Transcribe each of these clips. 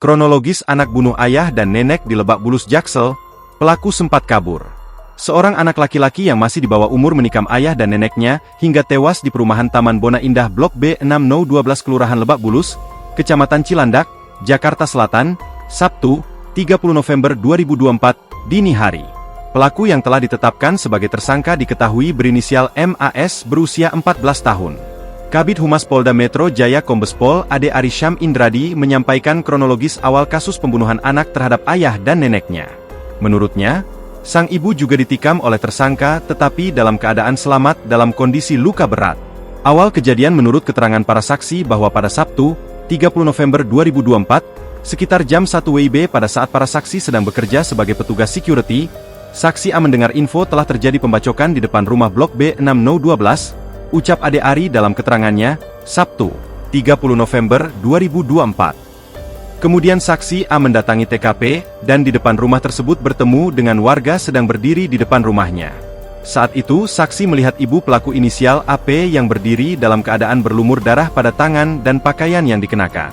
Kronologis anak bunuh ayah dan nenek di Lebak Bulus Jaksel, pelaku sempat kabur. Seorang anak laki-laki yang masih di bawah umur menikam ayah dan neneknya hingga tewas di perumahan Taman Bona Indah Blok B 6012 Kelurahan Lebak Bulus, Kecamatan Cilandak, Jakarta Selatan, Sabtu, 30 November 2024, dini hari. Pelaku yang telah ditetapkan sebagai tersangka diketahui berinisial MAS berusia 14 tahun. Kabid Humas Polda Metro Jaya Kombes Pol Ade Arisham Indradi menyampaikan kronologis awal kasus pembunuhan anak terhadap ayah dan neneknya. Menurutnya, sang ibu juga ditikam oleh tersangka tetapi dalam keadaan selamat dalam kondisi luka berat. Awal kejadian menurut keterangan para saksi bahwa pada Sabtu, 30 November 2024, sekitar jam 1 WIB pada saat para saksi sedang bekerja sebagai petugas security, saksi A mendengar info telah terjadi pembacokan di depan rumah Blok B 6012, ucap Ade Ari dalam keterangannya, Sabtu, 30 November 2024. Kemudian saksi A mendatangi TKP, dan di depan rumah tersebut bertemu dengan warga sedang berdiri di depan rumahnya. Saat itu saksi melihat ibu pelaku inisial AP yang berdiri dalam keadaan berlumur darah pada tangan dan pakaian yang dikenakan.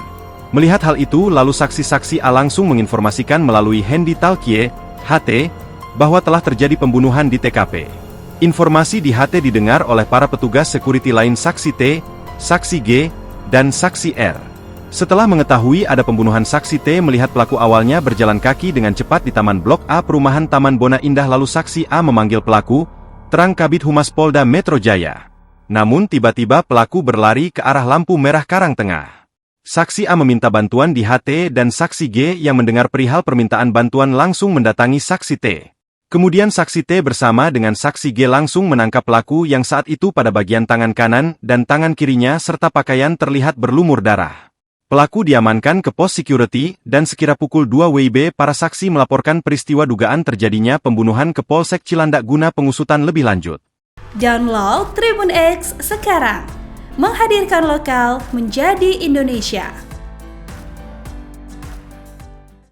Melihat hal itu lalu saksi-saksi A langsung menginformasikan melalui Hendy Talkie, HT, bahwa telah terjadi pembunuhan di TKP. Informasi di HT didengar oleh para petugas security lain saksi T, saksi G, dan saksi R. Setelah mengetahui ada pembunuhan, saksi T melihat pelaku awalnya berjalan kaki dengan cepat di Taman Blok A perumahan Taman Bona Indah lalu saksi A memanggil pelaku, terang Kabid Humas Polda Metro Jaya. Namun tiba-tiba pelaku berlari ke arah lampu merah Karangtengah. Saksi A meminta bantuan di HT dan saksi G yang mendengar perihal permintaan bantuan langsung mendatangi saksi T. Kemudian saksi T bersama dengan saksi G langsung menangkap pelaku yang saat itu pada bagian tangan kanan dan tangan kirinya serta pakaian terlihat berlumur darah. Pelaku diamankan ke pos security dan sekira pukul 2 WIB para saksi melaporkan peristiwa dugaan terjadinya pembunuhan ke Polsek Cilandak guna pengusutan lebih lanjut. Download Tribun X sekarang, menghadirkan lokal menjadi Indonesia.